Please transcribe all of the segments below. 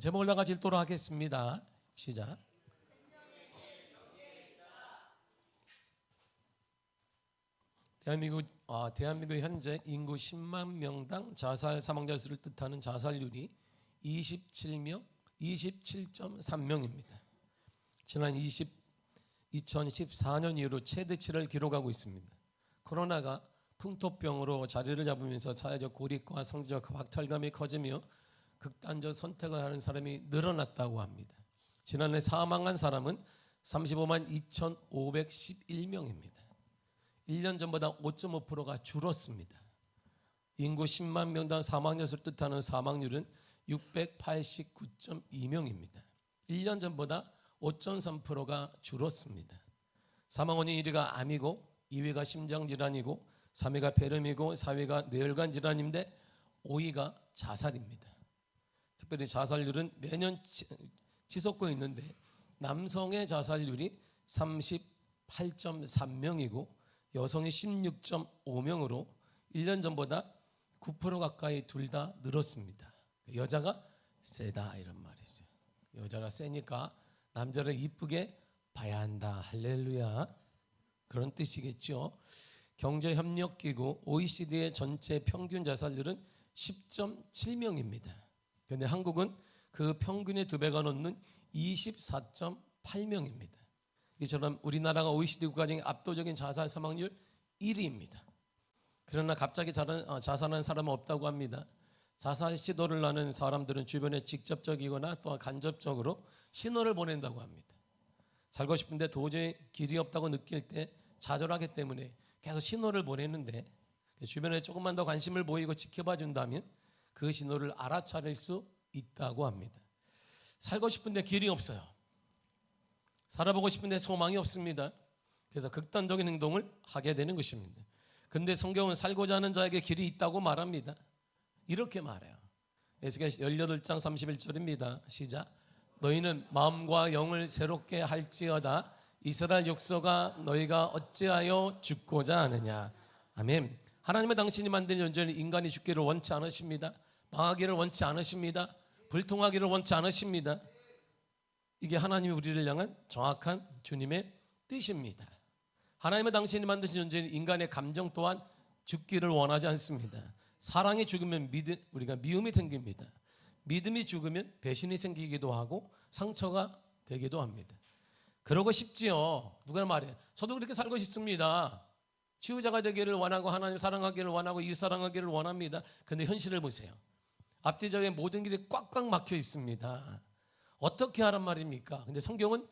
제목을 다 같이 읽도록 하겠습니다. 시작. 대한민국 현재 인구 10만 명당 자살 사망자 수를 뜻하는 자살률이 27.3명입니다. 지난 2014년 이후로 최대치를 기록하고 있습니다. 코로나가 풍토병으로 자리를 잡으면서 사회적 고립과 성적 박탈감이 커지며 극단적 선택을 하는 사람이 늘어났다고 합니다. 지난해 사망한 사람은 35만 2,511명입니다. 1년 전보다 5.5%가 줄었습니다. 인구 10만 명당 사망자 수를 뜻하는 사망률은 689.2명입니다. 1년 전보다 5.3%가 줄었습니다. 사망 원인 1위가 암이고 2위가 심장질환이고 3위가 폐렴이고 4위가 뇌혈관 질환인데 5위가 자살입니다. 특별히 자살률은 매년 치솟고 있는데 남성의 자살률이 38.3명이고 여성이 16.5명으로 1년 전보다 9% 가까이 둘 다 늘었습니다. 여자가 세다 이런 말이죠. 여자가 세니까 남자를 이쁘게 봐야 한다. 할렐루야. 그런 뜻이겠죠. 경제협력기구 OECD의 전체 평균 자살률은 10.7명입니다. 그런데 한국은 그 평균의 2배가 넘는 24.8명입니다. 이처럼 우리나라가 OECD 국가 중에 압도적인 자살 사망률 1위입니다. 그러나 갑자기 자살하는 사람은 없다고 합니다. 자살 시도를 하는 사람들은 주변에 직접적이거나 또한 간접적으로 신호를 보낸다고 합니다. 살고 싶은데 도저히 길이 없다고 느낄 때 좌절하기 때문에 계속 신호를 보내는데 주변에 조금만 더 관심을 보이고 지켜봐 준다면 그 신호를 알아차릴 수 있다고 합니다. 살고 싶은데 길이 없어요. 살아보고 싶은데 소망이 없습니다. 그래서 극단적인 행동을 하게 되는 것입니다. 근데 성경은 살고자 하는 자에게 길이 있다고 말합니다. 이렇게 말해요. 에스겔 18장 31절입니다. 시작. 너희는 마음과 영을 새롭게 할지어다. 이스라엘 족속아 너희가 어찌하여 죽고자 하느냐. 아멘. 하나님은 당신이 만든 존재는 인간이 죽기를 원치 않으십니다. 망하기를 원치 않으십니다. 불통하기를 원치 않으십니다. 이게 하나님이 우리를 향한 정확한 주님의 뜻입니다. 하나님은 당신이 만드신 존재는 인간의 감정 또한 죽기를 원하지 않습니다. 사랑이 죽으면 우리가 미움이 생깁니다. 믿음이 죽으면 배신이 생기기도 하고 상처가 되기도 합니다. 그러고 싶지요. 누가 말해요? 저도 그렇게 살고 싶습니다. 치유자가 되기를 원하고 하나님 사랑하기를 원하고 이웃 사랑하기를 원합니다. 그런데 현실을 보세요. 앞뒤적인 모든 길이 꽉꽉 막혀 있습니다. 어떻게 하란 말입니까? 근데 성경은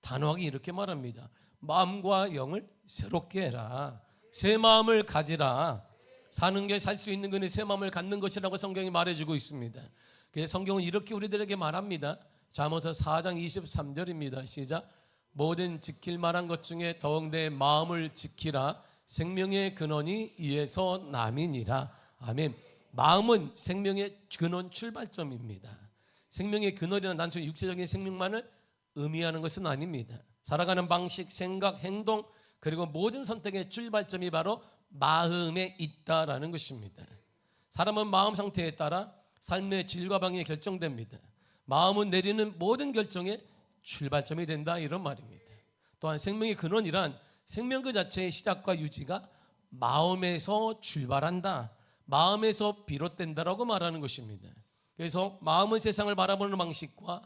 단호하게 이렇게 말합니다. 마음과 영을 새롭게 해라. 새 마음을 가지라. 사는 게 살 수 있는 것은 새 마음을 갖는 것이라고 성경이 말해주고 있습니다. 그래서 성경은 이렇게 우리들에게 말합니다. 잠언서 4장 23절입니다. 시작. 모든 지킬 만한 것 중에 더욱 내 마음을 지키라. 생명의 근원이 이에서 남이니라. 아멘. 마음은 생명의 근원 출발점입니다. 생명의 근원이란 단순히 육체적인 생명만을 의미하는 것은 아닙니다. 살아가는 방식, 생각, 행동 그리고 모든 선택의 출발점이 바로 마음에 있다라는 것입니다. 사람은 마음 상태에 따라 삶의 질과 방향이 결정됩니다. 마음은 내리는 모든 결정의 출발점이 된다 이런 말입니다. 또한 생명의 근원이란 생명 그 자체의 시작과 유지가 마음에서 출발한다. 마음에서 비롯된다라고 말하는 것입니다. 그래서 마음은 세상을 바라보는 방식과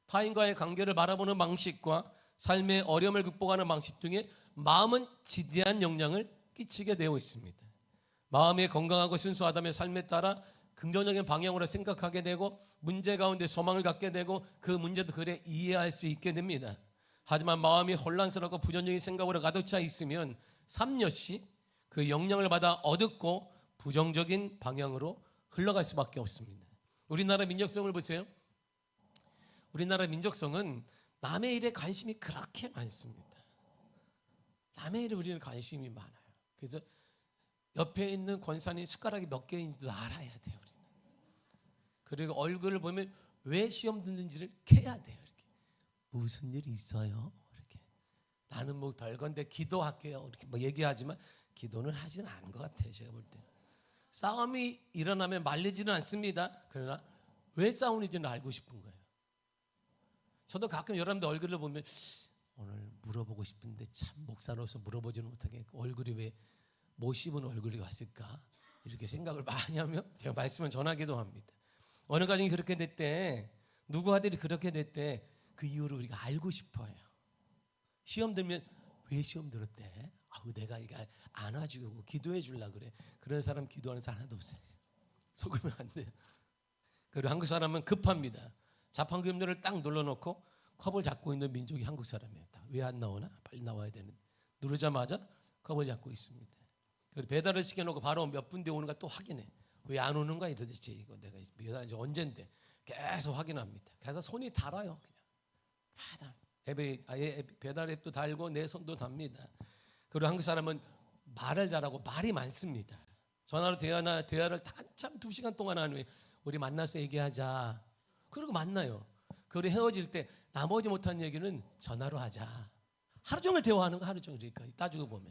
타인과의 관계를 바라보는 방식과 삶의 어려움을 극복하는 방식 등에 마음은 지대한 영향을 끼치게 되어 있습니다. 마음이 건강하고 순수하다면 삶에 따라 긍정적인 방향으로 생각하게 되고 문제 가운데 소망을 갖게 되고 그 문제도 그래 이해할 수 있게 됩니다. 하지만 마음이 혼란스럽고 부정적인 생각으로 가득 차 있으면 삼려시 그 영향을 받아 어둡고 부정적인 방향으로 흘러갈 수밖에 없습니다. 우리나라 민족성을 보세요. 우리나라 민족성은 남의 일에 관심이 그렇게 많습니다. 남의 일에 우리는 관심이 많아요. 그래서 옆에 있는 권사님 숟가락이 몇 개인지도 알아야 돼요. 우리는. 그리고 얼굴을 보면 왜 시험 듣는지를 캐야 돼요. 이렇게. 무슨 일이 있어요? 이렇게. 나는 뭐 별건데 기도할게요. 이렇게 뭐 얘기하지만 기도는 하지는 않은 것 같아요. 제가 볼 때. 싸움이 일어나면 말리지는 않습니다. 그러나 왜 싸우는지는 알고 싶은 거예요. 저도 가끔 여러분들 얼굴을 보면 오늘 물어보고 싶은데 참 목사로서 물어보지는 못하겠고 얼굴이 왜 못 씹은 얼굴이 왔을까 이렇게 생각을 많이 하며 제가 말씀을 전하기도 합니다. 어느 가정이 그렇게 됐대, 누구 아들이 그렇게 됐대, 그 이유를 우리가 알고 싶어요. 시험 들면 왜 시험 들었대? 내가 이거 안아주고 기도해 주려고 그래. 그런 사람 기도하는 사람 하나도 없어요. 속으면 안 돼요. 그리고 한국 사람은 급합니다. 자판기음료를 딱 눌러놓고 컵을 잡고 있는 민족이 한국 사람이에요. 왜 안 나오나? 빨리 나와야 되는데 누르자마자 컵을 잡고 있습니다. 그리고 배달을 시켜놓고 바로 몇 분 뒤에 오는가 또 확인해. 왜 안 오는 거야 도대체, 이거 내가 배달 이제 언젠데 계속 확인합니다. 그래서 손이 달아요. 그냥 배달 앱도 달고 내 손도 답니다. 그리고 한국 사람은 말을 잘하고 말이 많습니다. 전화로 대화를 한참 2시간 동안 하는 후에 우리 만나서 얘기하자. 그리고 만나요. 그리고 헤어질 때 나머지 못한 얘기는 전화로 하자. 하루 종일 대화하는 거, 하루 종일. 그러니까 따지고 보면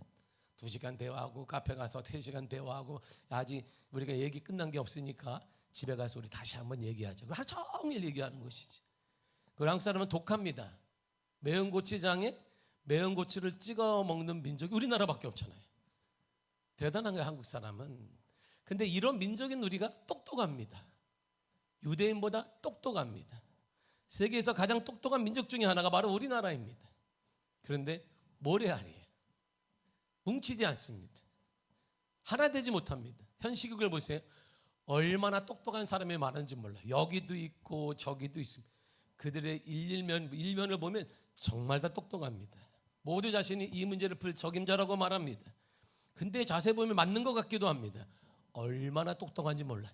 2시간 대화하고 카페 가서 3시간 대화하고 아직 우리가 얘기 끝난 게 없으니까 집에 가서 우리 다시 한번 얘기하자. 하루 종일 얘기하는 것이지. 그리고 한국 사람은 독합니다. 매운 고추장에 매운 고추를 찍어 먹는 민족이 우리나라밖에 없잖아요. 대단한 거예요, 한국 사람은. 근데 이런 민족인 우리가 똑똑합니다. 유대인보다 똑똑합니다. 세계에서 가장 똑똑한 민족 중에 하나가 바로 우리나라입니다. 그런데 모래알이에요. 뭉치지 않습니다. 하나 되지 못합니다. 현 시국을 보세요. 얼마나 똑똑한 사람이 많은지 몰라요. 여기도 있고 저기도 있습니다. 그들의 일면을 보면 정말 다 똑똑합니다. 모두 자신이 이 문제를 풀 적임자라고 말합니다. 근데 자세히 보면 맞는 것 같기도 합니다. 얼마나 똑똑한지 몰라요.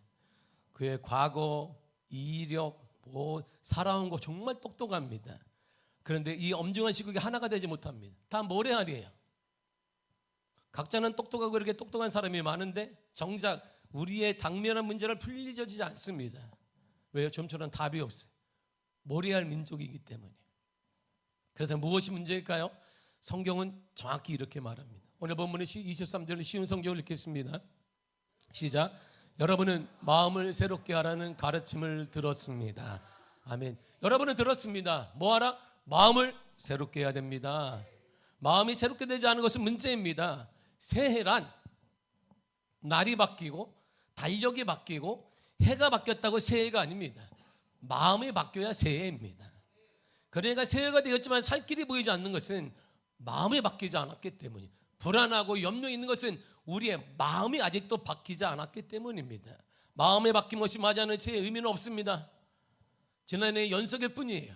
그의 과거, 이력, 살아온 거 정말 똑똑합니다. 그런데 이 엄중한 시국에 하나가 되지 못합니다. 다 모래알이에요. 각자는 똑똑하고 이렇게 똑똑한 사람이 많은데 정작 우리의 당면한 문제를 풀리지 않습니다. 왜요? 좀처럼 답이 없어요. 모래알 민족이기 때문에. 그래서 무엇이 문제일까요? 성경은 정확히 이렇게 말합니다. 오늘 본문은 23절의 쉬운 성경을 읽겠습니다. 시작. 여러분은 마음을 새롭게 하라는 가르침을 들었습니다. 아멘. 여러분은 들었습니다. 뭐하라? 마음을 새롭게 해야 됩니다. 마음이 새롭게 되지 않은 것은 문제입니다. 새해란 날이 바뀌고 달력이 바뀌고 해가 바뀌었다고 새해가 아닙니다. 마음이 바뀌어야 새해입니다. 그러니까 새해가 되었지만 살 길이 보이지 않는 것은 마음이 바뀌지 않았기 때문이에요. 불안하고 염려 있는 것은 우리의 마음이 아직도 바뀌지 않았기 때문입니다. 마음이 바뀐 것이 맞지 않은 새해 의미는 없습니다. 지난해의 연속일 뿐이에요.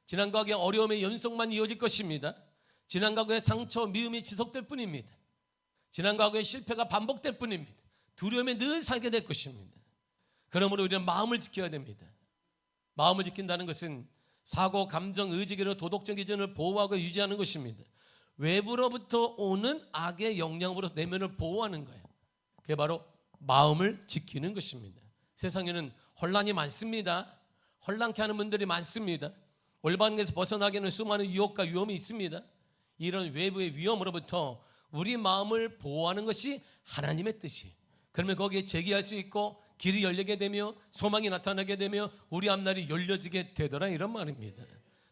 지난 과거의 어려움의 연속만 이어질 것입니다. 지난 과거의 상처, 미움이 지속될 뿐입니다. 지난 과거의 실패가 반복될 뿐입니다. 두려움에 늘 살게 될 것입니다. 그러므로 우리는 마음을 지켜야 됩니다. 마음을 지킨다는 것은 사고, 감정, 의지로 도덕적 기준을 보호하고 유지하는 것입니다. 외부로부터 오는 악의 영향으로 내면을 보호하는 거예요. 그게 바로 마음을 지키는 것입니다. 세상에는 혼란이 많습니다. 혼란케 하는 분들이 많습니다. 올바른 것에서 벗어나기는 수많은 유혹과 위험이 있습니다. 이런 외부의 위험으로부터 우리 마음을 보호하는 것이 하나님의 뜻이에요. 그러면 거기에 제기할 수 있고 길이 열리게 되며 소망이 나타나게 되며 우리 앞날이 열려지게 되더라, 이런 말입니다.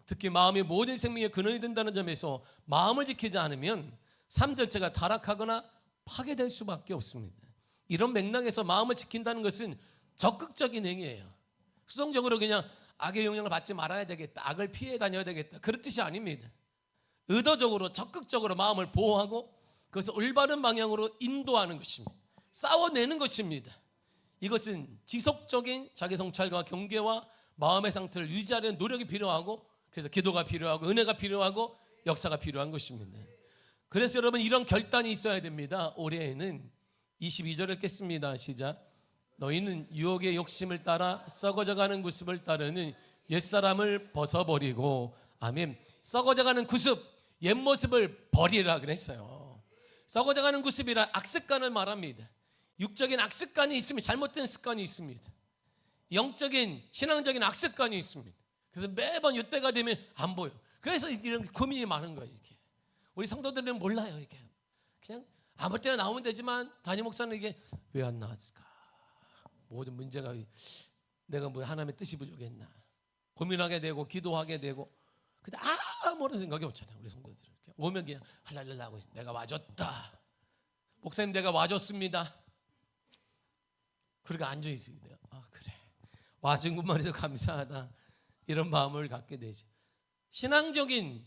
특히 마음이 모든 생명의 근원이 된다는 점에서 마음을 지키지 않으면 삶 자체가 타락하거나 파괴될 수밖에 없습니다. 이런 맥락에서 마음을 지킨다는 것은 적극적인 행위예요. 수동적으로 그냥 악의 영향을 받지 말아야 되겠다, 악을 피해 다녀야 되겠다, 그런 뜻이 아닙니다. 의도적으로 적극적으로 마음을 보호하고 그것을 올바른 방향으로 인도하는 것입니다. 싸워내는 것입니다. 이것은 지속적인 자기 성찰과 경계와 마음의 상태를 유지하려는 노력이 필요하고, 그래서 기도가 필요하고 은혜가 필요하고 역사가 필요한 것입니다. 그래서 여러분, 이런 결단이 있어야 됩니다. 올해에는 22절을 읽겠습니다. 시작. 너희는 유혹의 욕심을 따라 썩어져가는 구습을 따르는 옛사람을 벗어버리고, 아멘. 썩어져가는 구습, 옛모습을 버리라 그랬어요. 썩어져가는 구습이라 악습관을 말합니다. 육적인 악습관이 있습니다. 잘못된 습관이 있습니다. 영적인 신앙적인 악습관이 있습니다. 그래서 매번 이때가 되면 안 보여. 그래서 이런 고민이 많은 거예요. 이렇게 우리 성도들은 몰라요. 이렇게 그냥 아무 때나 나오면 되지만 담임 목사는 이게 왜 안 나왔을까? 모든 문제가 내가 뭐 하나님의 뜻이 부족했나? 고민하게 되고 기도하게 되고, 근데 아무런 생각이 없잖아요. 우리 성도들 오면 그냥 할랄랄라 하고 있어요. 내가 와줬다. 목사님 내가 와줬습니다. 그렇게 앉아있어야 돼요. 그래, 와준 것만 해도 감사하다, 이런 마음을 갖게 되지. 신앙적인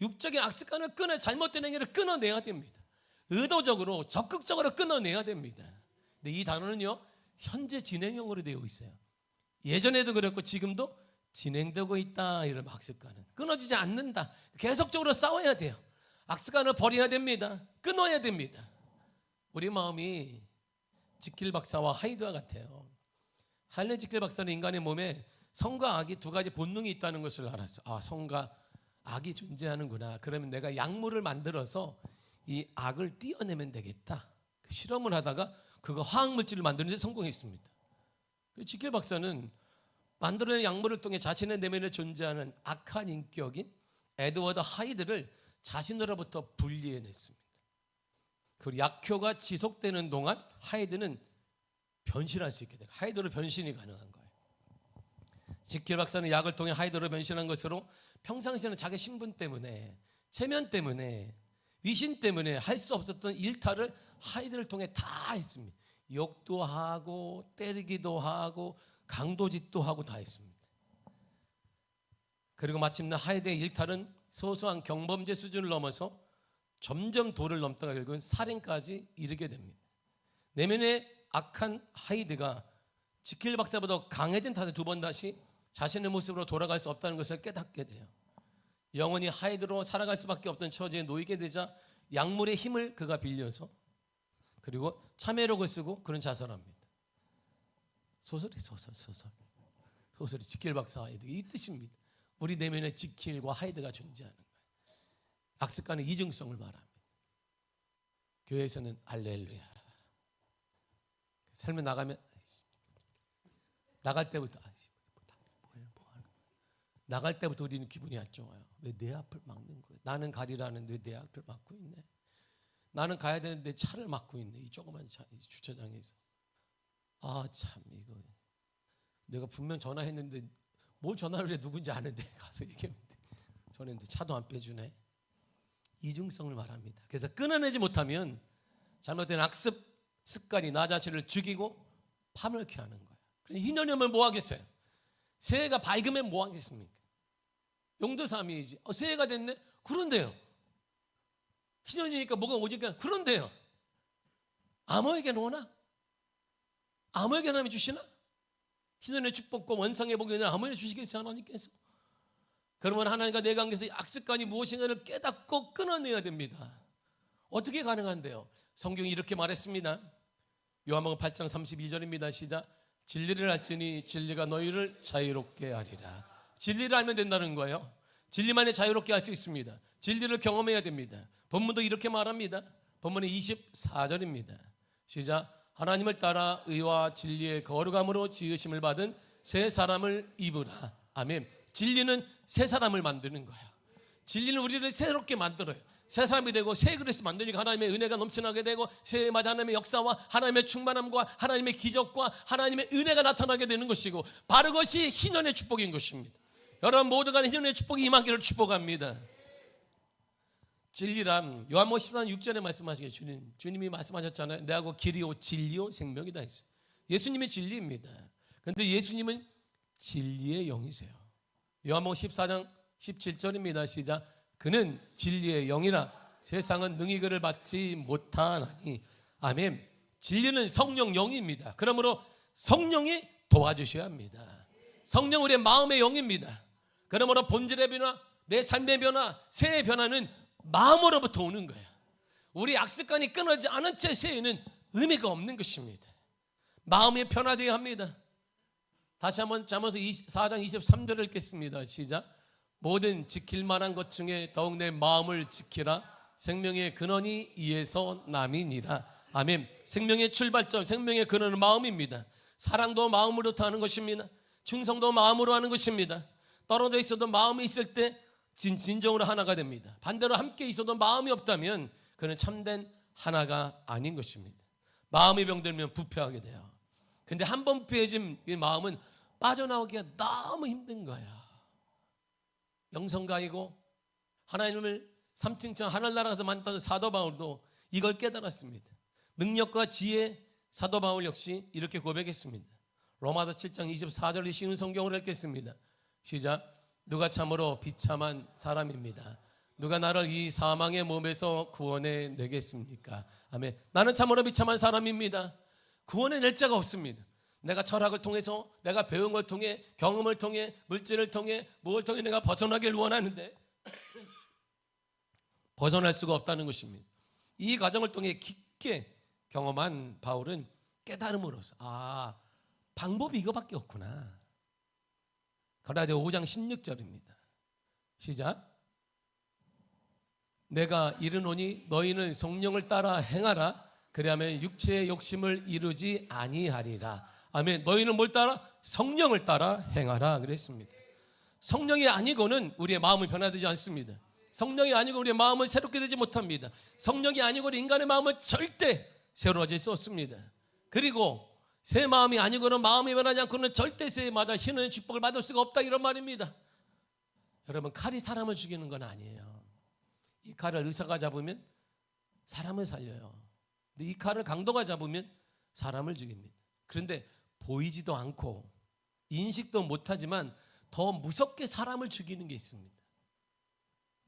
육적인 악습관을 잘못된 행위를 끊어내야 됩니다. 의도적으로 적극적으로 끊어내야 됩니다. 근데 이 단어는요, 현재 진행형으로 되어 있어요. 예전에도 그랬고 지금도 진행되고 있다. 이런 악습관은 끊어지지 않는다. 계속적으로 싸워야 돼요. 악습관을 버려야 됩니다. 끊어야 됩니다. 우리 마음이 지킬 박사와 하이드와 같아요. 할례 지킬 박사는 인간의 몸에 선과 악이 두 가지 본능이 있다는 것을 알았어. 선과 악이 존재하는구나. 그러면 내가 약물을 만들어서 이 악을 띄어내면 되겠다. 실험을 하다가 그거 화학물질을 만드는 데 성공했습니다. 지킬 박사는 만들어낸 약물을 통해 자신의 내면에 존재하는 악한 인격인 에드워드 하이드를 자신으로부터 분리해냈습니다. 그 약효가 지속되는 동안 하이드는 변신할 수 있게 돼요. 하이드로 변신이 가능한 거예요. 지킬 박사는 약을 통해 하이드로 변신한 것으로 평상시에는 자기 신분 때문에, 체면 때문에, 위신 때문에 할 수 없었던 일탈을 하이드를 통해 다 했습니다. 욕도 하고 때리기도 하고 강도짓도 하고 다 했습니다. 그리고 마침내 하이드의 일탈은 소소한 경범죄 수준을 넘어서 점점 도를 넘다가 결국은 살인까지 이르게 됩니다. 내면의 악한 하이드가 지킬 박사보다 강해진 탓에 두 번 다시 자신의 모습으로 돌아갈 수 없다는 것을 깨닫게 돼요. 영원히 하이드로 살아갈 수밖에 없던 처지에 놓이게 되자 약물의 힘을 그가 빌려서, 그리고 참회록을 쓰고 그런 자살합니다. 소설이 지킬 박사 하이드, 이 뜻입니다. 우리 내면에 지킬과 하이드가 존재하는 거예요. 악습관의 이중성을 말합니다. 교회에서는 할렐루야, 삶에 나가면 나갈 때부터 나갈 때부터 우리는 기분이 안 좋아요. 왜 내 앞을 막는 거예요? 나는 가리라는데 왜 내 앞을 막고 있네? 나는 가야 되는데 차를 막고 있네. 이 조그만 차, 이 주차장에서. 참, 이거 내가 분명 전화했는데 뭘 전화를 해? 누군지 아는데 가서 얘기하면 돼. 전화했는데 차도 안 빼주네. 이중성을 말합니다. 그래서 끊어내지 못하면 잘못된 악습 습관이 나 자체를 죽이고 파멸케 하는 거예요. 희년이면 뭐 하겠어요? 새해가 밝으면 뭐 하겠습니까? 용도삼이지. 새해가 됐네? 그런데요. 희년이니까 뭐가 오지까? 그런데요. 아무에게나 오나? 아무에게나 하나님이 주시나? 희년의 축복과 원상의 복을 아무에게나 주시겠어요, 하나님께서? 그러면 하나님과 내 관계에서 악습관이 무엇인가를 깨닫고 끊어내야 됩니다. 어떻게 가능한데요? 성경이 이렇게 말했습니다. 요한복음 8장 32절입니다. 시작. 진리를 알지니 진리가 너희를 자유롭게 하리라. 진리를 알면 된다는 거예요. 진리만이 자유롭게 할 수 있습니다. 진리를 경험해야 됩니다. 본문도 이렇게 말합니다. 본문의 24절입니다. 시작. 하나님을 따라 의와 진리의 거룩함으로 지으심을 받은 새 사람을 입으라. 아멘. 진리는 새 사람을 만드는 거예요. 진리는 우리를 새롭게 만들어요. 새 사람이 되고 새 그릇이 만드니까 하나님의 은혜가 넘쳐나게 되고 새해 맞아 하나님의 역사와 하나님의 충만함과 하나님의 기적과 하나님의 은혜가 나타나게 되는 것이고, 바로 그것이 희년의 축복인 것입니다. 여러분 모두가 희년의 축복이 임하기를 축복합니다. 진리란 요한복음 14장 6절에 말씀하시기에 주님이 말씀하셨잖아요. 내하고 길이요 진리요 생명이다 했어요. 예수님이 진리입니다. 그런데 예수님은 진리의 영이세요. 요한복음 14장 17절입니다. 시작. 그는 진리의 영이라 세상은 능히 그를 받지 못하나니. 아멘. 진리는 성령 영입니다. 그러므로 성령이 도와주셔야 합니다. 성령 우리의 마음의 영입니다. 그러므로 본질의 변화, 내 삶의 변화, 새의 변화는 마음으로부터 오는 거예요. 우리 악습관이 끊어지지 않은 채 새해는 의미가 없는 것입니다. 마음이 변화되어야 합니다. 다시 한번 잠언서 4장 23절을 읽겠습니다. 시작. 모든 지킬 만한 것 중에 더욱 내 마음을 지키라. 생명의 근원이 이에서 남이니라. 아멘. 생명의 출발점, 생명의 근원은 마음입니다. 사랑도 마음으로부터 하는 것입니다. 충성도 마음으로 하는 것입니다. 떨어져 있어도 마음이 있을 때 진정으로 하나가 됩니다. 반대로 함께 있어도 마음이 없다면 그는 참된 하나가 아닌 것입니다. 마음이 병들면 부패하게 돼요. 근데 한 번 부패해진 이 마음은 빠져나오기가 너무 힘든 거야. 영성가이고 하나님을 3층 하늘나라 가서 만났던 사도 바울도 이걸 깨달았습니다. 능력과 지혜 사도 바울 역시 이렇게 고백했습니다. 로마서 7장 24절의 쉬운 성경을 읽겠습니다. 시작. 누가 참으로 비참한 사람입니다. 누가 나를 이 사망의 몸에서 구원해 내겠습니까? 아멘. 나는 참으로 비참한 사람입니다. 구원해 낼 자가 없습니다. 내가 철학을 통해서, 내가 배운 걸 통해, 경험을 통해, 물질을 통해, 무엇을 통해 내가 벗어나기를 원하는데 벗어날 수가 없다는 것입니다. 이 과정을 통해 깊게 경험한 바울은 깨달음으로써 방법이 이거밖에 없구나. 갈라디아 5장 16절입니다. 시작. 내가 이르노니 너희는 성령을 따라 행하라. 그리하면 육체의 욕심을 이루지 아니하리라. 아멘. 너희는 뭘 따라? 성령을 따라 행하라 그랬습니다. 성령이 아니고는 우리의 마음은 변화되지 않습니다. 성령이 아니고 우리의 마음은 새롭게 되지 못합니다. 성령이 아니고는 인간의 마음은 절대 새로워질 수 없습니다. 그리고 새 마음이 아니고는 마음이 변하지 않고는 절대 새 맞아 희노의 축복을 받을 수가 없다 이런 말입니다. 여러분, 칼이 사람을 죽이는 건 아니에요. 이 칼을 의사가 잡으면 사람을 살려요. 근데 이 칼을 강도가 잡으면 사람을 죽입니다. 그런데 보이지도 않고 인식도 못하지만 더 무섭게 사람을 죽이는 게 있습니다.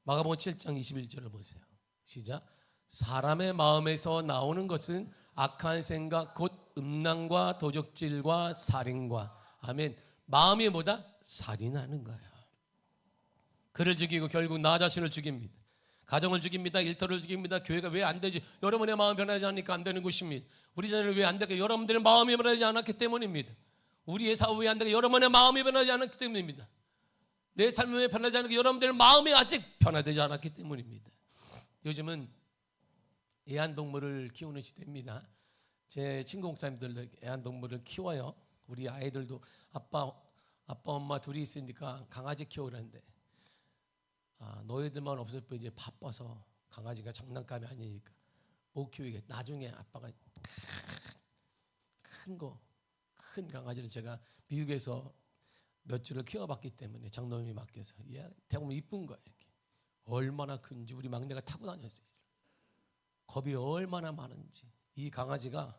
마가복음 7장 21절을 보세요. 시작. 사람의 마음에서 나오는 것은 악한 생각 곧 음란과 도적질과 살인과 아멘. 마음이 뭐다? 살인하는 거예요. 그를 죽이고 결국 나 자신을 죽입니다. 가정을 죽입니다. 일터를 죽입니다. 교회가 왜 안 되지? 여러분의 마음이 변하지 않으니까 안 되는 것입니다. 우리 자녀를 왜 안 되게? 여러분들의 마음이 변하지 않았기 때문입니다. 우리의 사업이 왜 안 되게? 여러분의 마음이 변하지 않았기 때문입니다. 내 삶이 왜 변하지 않은 게 여러분들의 마음이 아직 변화되지 않았기 때문입니다. 요즘은 애완동물을 키우는 시대입니다. 제 친구 목사님들 애완동물을 키워요. 우리 아이들도 아빠 엄마 둘이 있으니까 강아지 키우라는데 너희들만 없을 뿐 이제 바빠서 강아지가 장난감이 아니니까 못 키우겠다. 나중에 아빠가 큰 강아지를 제가 미국에서 몇 주를 키워봤기 때문에 장로님이 맡겨서 얘 대부분 이쁜 거야. 이렇게 얼마나 큰지 우리 막내가 타고 다녔어요. 겁이 얼마나 많은지. 이 강아지가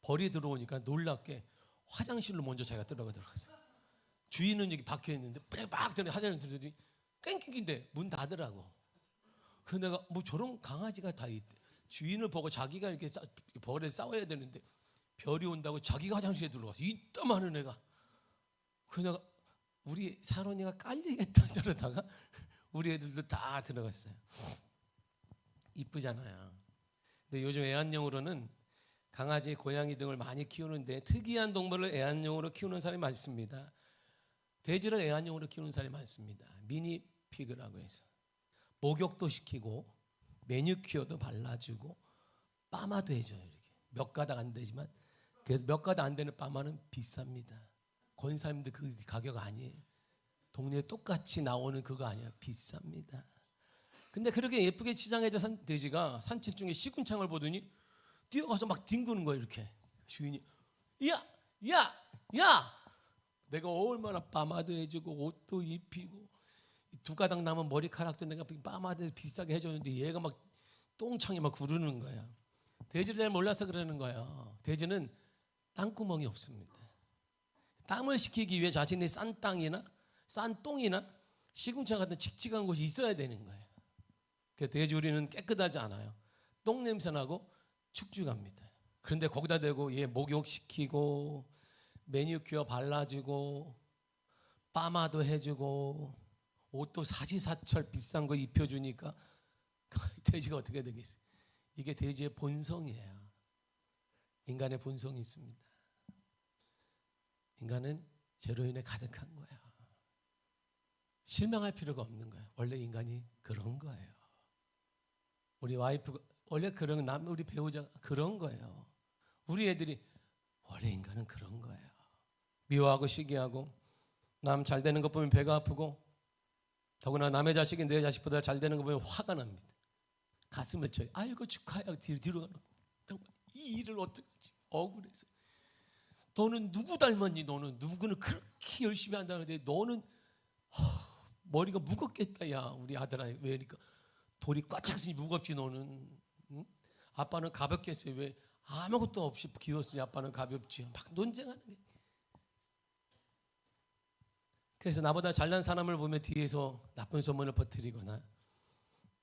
벌이 들어오니까 놀랍게 화장실로 먼저 자기가 들어갔어요. 주인은 여기 박혀 있는데 막 전에 화장실 들더니 깽깽인데 문 닫으라고. 그 내가 뭐 저런 강아지가 다 있대. 주인을 보고 자기가 이렇게 벌에 싸워야 되는데 별이 온다고 자기가 화장실에 들어갔어. 이따만한 애가. 그 내가 우리 사론이가 깔리겠다 저러다가 우리 애들도 다 들어갔어요. 이쁘잖아요. 근데 요즘 애완용으로는 강아지, 고양이 등을 많이 키우는데 특이한 동물을 애완용으로 키우는 사람이 많습니다. 돼지를 애완용으로 키우는 사람이 많습니다. 미니 피그라고 해서 목욕도 시키고 매니큐어도 발라주고 빠마도 해줘요. 이렇게 몇 가닥 안 되지만 그래서 몇 가닥 안 되는 빠마는 비쌉니다. 권사님들 그 가격 아니에요. 동네에 똑같이 나오는 그거 아니야. 비쌉니다. 근데 그렇게 예쁘게 치장해준 돼지가 산책 중에 시궁창을 보더니 뛰어가서 막 뒹구는 거예요. 이렇게 주인이 야 내가 얼마나 빠마도 해주고 옷도 입히고 두 가닥 남은 머리카락도 내가 빠마도 비싸게 해줬는데 얘가 막 똥창이 막 구르는 거야. 돼지를 잘 몰라서 그러는 거예요. 돼지는 땅구멍이 없습니다. 땀을 식히기 위해 자신의 싼 땅이나 싼 똥이나 시궁창 같은 칙칙한 곳이 있어야 되는 거예요. 그래서 돼지 우리는 깨끗하지 않아요. 똥 냄새 나고 축축합니다. 그런데 거기다 대고 얘 목욕시키고 매니큐어 발라주고 빠마도 해주고 옷도 사시사철 비싼 거 입혀주니까 돼지가 어떻게 되겠어요? 이게 돼지의 본성이에요. 인간의 본성이 있습니다. 인간은 죄로 인해 가득한 거예요. 실망할 필요가 없는 거예요. 원래 인간이 그런 거예요. 우리 와이프가 원래 그런 우리 배우자가 그런 거예요. 우리 애들이 원래 인간은 그런 거예요. 미워하고 시기하고 남 잘 되는 것 보면 배가 아프고 더구나 남의 자식이 내 자식보다 잘 되는 거 보면 화가 납니다. 가슴을 쳐요. 아이고 축하해. 뒤로 가라고. 이 일을 어떻게 하지? 억울해서 너는 누구 닮았니? 너는 누구는 그렇게 열심히 한다는데 너는 머리가 무겁겠다. 야 우리 아들아 왜 그러니까 돌이 꽉 찼으니 무겁지 너는. 응? 아빠는 가볍게 했어요. 왜 아무것도 없이 귀여웠으니 아빠는 가볍지. 막 논쟁하는 게. 그래서 나보다 잘난 사람을 보면 뒤에서 나쁜 소문을 퍼뜨리거나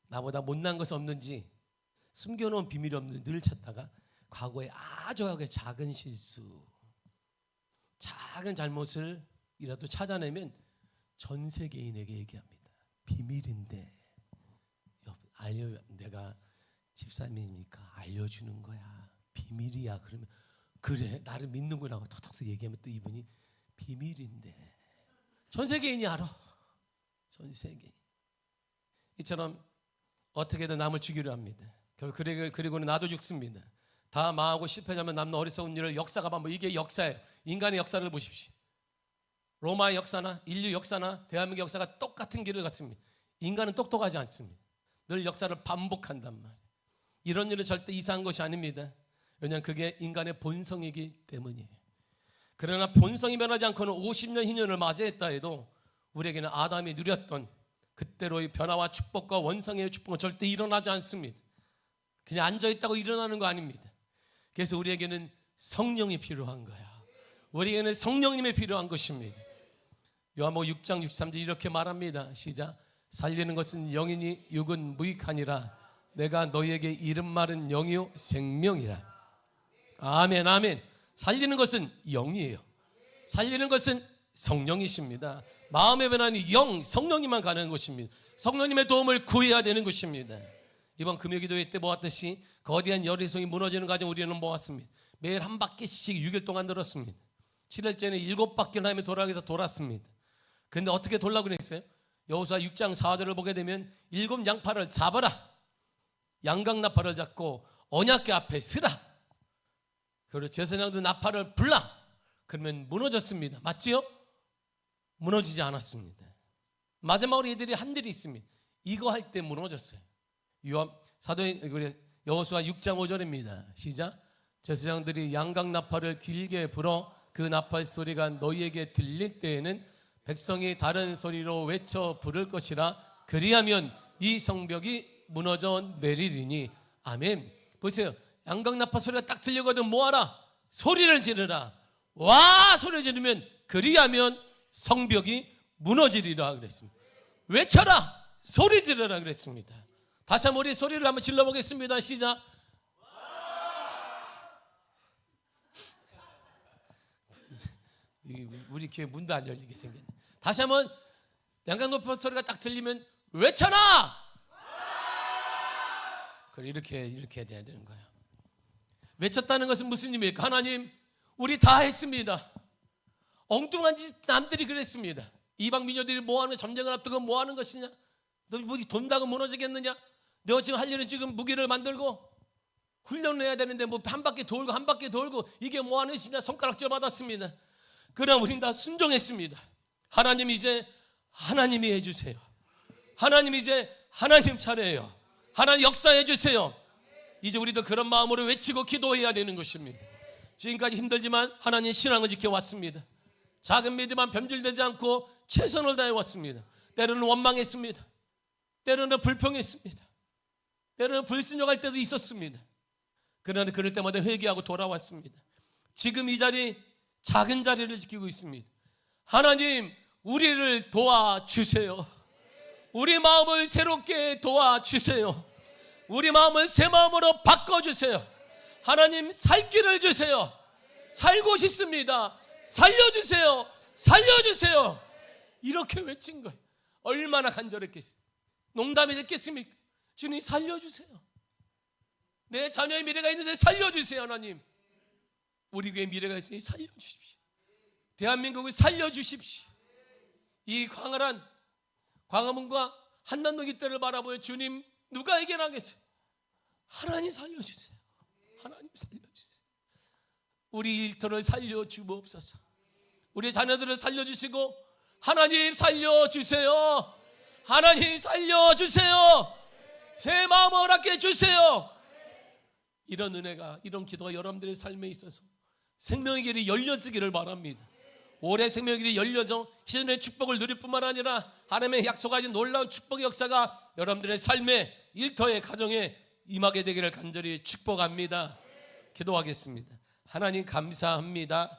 나보다 못난 것이 없는지 숨겨놓은 비밀이 없는지 늘 찾다가 과거에 아주 작은 실수, 작은 잘못을이라도 찾아내면 전 세계인에게 얘기합니다. 비밀인데 내가 집사님이니까 알려주는 거야. 비밀이야. 그러면 그래 나를 믿는구나 하고 톡톡 얘기하면 또 이분이 비밀인데 전 세계인이 알아. 전 세계인. 이처럼 어떻게든 남을 죽이려 합니다. 그리고는 나도 죽습니다. 다 망하고 실패하면 남는 어리석은 일을 역사가 반복. 이게 역사예요. 인간의 역사를 보십시오. 로마의 역사나 인류 역사나 대한민국 역사가 똑같은 길을 갔습니다. 인간은 똑똑하지 않습니다. 늘 역사를 반복한단 말이에요. 이런 일은 절대 이상한 것이 아닙니다. 왜냐하면 그게 인간의 본성이기 때문이에요. 그러나 본성이 변하지 않고는 50년 희년을 맞이했다 해도 우리에게는 아담이 누렸던 그때로의 변화와 축복과 원성의 축복은 절대 일어나지 않습니다. 그냥 앉아있다고 일어나는 거 아닙니다. 그래서 우리에게는 성령이 필요한 거야. 우리에게는 성령님이 필요한 것입니다. 요한복음 6장 63절 이렇게 말합니다. 시작. 살리는 것은 영이니 육은 무익하니라. 내가 너희에게 이른 말은 영이요 생명이라. 아멘 아멘. 살리는 것은 영이에요. 살리는 것은 성령이십니다. 마음의 변화는 영 성령님만 가능한 것입니다. 성령님의 도움을 구해야 되는 것입니다. 이번 금요기도회 때 보았듯이 거대한 여리송이 무너지는 과정 우리는 보았습니다. 매일 한 바퀴씩 6일 동안 들었습니다. 7일째는 7바퀴를 하며 돌아가서 돌았습니다. 그런데 어떻게 돌라고 그랬어요? 여호수아 6장 4절을 보게 되면 7 양파를 잡아라. 양강나팔을 잡고 언약궤 앞에 서라. 그리고 제사장도 나팔을 불라. 그러면 무너졌습니다. 맞지요? 무너지지 않았습니다. 마지막으로 이들이 한 일이 있습니다. 이거 할 때 무너졌어요. 여호수아 6장 5절입니다. 시작. 제사장들이 양강나팔을 길게 불어 그 나팔 소리가 너희에게 들릴 때에는 백성이 다른 소리로 외쳐 부를 것이라. 그리하면 이 성벽이 무너져 내리리니. 아멘. 보세요. 양강나팔 소리가 딱 들리거든 뭐하라? 소리를 지르라. 와 소리를 지르면 그리하면 성벽이 무너지리라 그랬습니다. 외쳐라. 소리 지르라 그랬습니다. 다시 한번 우리 소리를 한번 질러보겠습니다. 시작. 우리 교회 문도 안 열리게 생겼네. 다시 한번 양강나팔 소리가 딱 들리면 외쳐라. 그래 이렇게 해야 되는 거예요. 외쳤다는 것은 무슨 의미입니까? 하나님 우리 다 했습니다. 엉뚱한 짓 남들이 그랬습니다. 이방 민족들이 뭐하는 전쟁을 앞두고 뭐하는 것이냐? 너 뭐 돈다고 무너지겠느냐? 너 지금 할 일은 지금 무기를 만들고 훈련을 해야 되는데 뭐 한 바퀴 돌고 이게 뭐하는 짓이냐? 손가락질 받았습니다. 그러나 우린 다 순종했습니다. 하나님 이제 하나님이 해주세요. 하나님 이제 하나님 차례예요. 하나님 역사해 주세요. 이제 우리도 그런 마음으로 외치고 기도해야 되는 것입니다. 지금까지 힘들지만 하나님 신앙을 지켜왔습니다. 작은 믿음만 변질되지 않고 최선을 다해왔습니다. 때로는 원망했습니다. 때로는 불평했습니다. 때로는 불순종할 때도 있었습니다. 그러나 그럴 때마다 회개하고 돌아왔습니다. 지금 이 자리 작은 자리를 지키고 있습니다. 하나님 우리를 도와주세요. 우리 마음을 새롭게 도와주세요. 우리 마음을 새 마음으로 바꿔주세요. 하나님 살 길을 주세요. 살고 싶습니다. 살려주세요. 살려주세요. 이렇게 외친 거예요. 얼마나 간절했겠어요. 농담이 됐겠습니까? 주님 살려주세요. 내 자녀의 미래가 있는데 살려주세요. 하나님 우리 교회 미래가 있으니 살려주십시오. 대한민국을 살려주십시오. 이 광활한 광화문과 한남동 이때를 바라보여 주님 누가 해결하겠어요? 하나님 살려주세요. 하나님 살려주세요. 우리 일터를 살려주옵소서. 우리 자녀들을 살려주시고 하나님 살려주세요. 하나님 살려주세요. 새 마음을 허락해 주세요. 이런 은혜가 이런 기도가 여러분들의 삶에 있어서 생명의 길이 열려지기를 바랍니다. 올해 생명의 길이 열려져 희전의 축복을 누릴 뿐만 아니라 하나님의 약속하신 놀라운 축복의 역사가 여러분들의 삶에, 일터의 가정에 임하게 되기를 간절히 축복합니다. 기도하겠습니다. 하나님 감사합니다.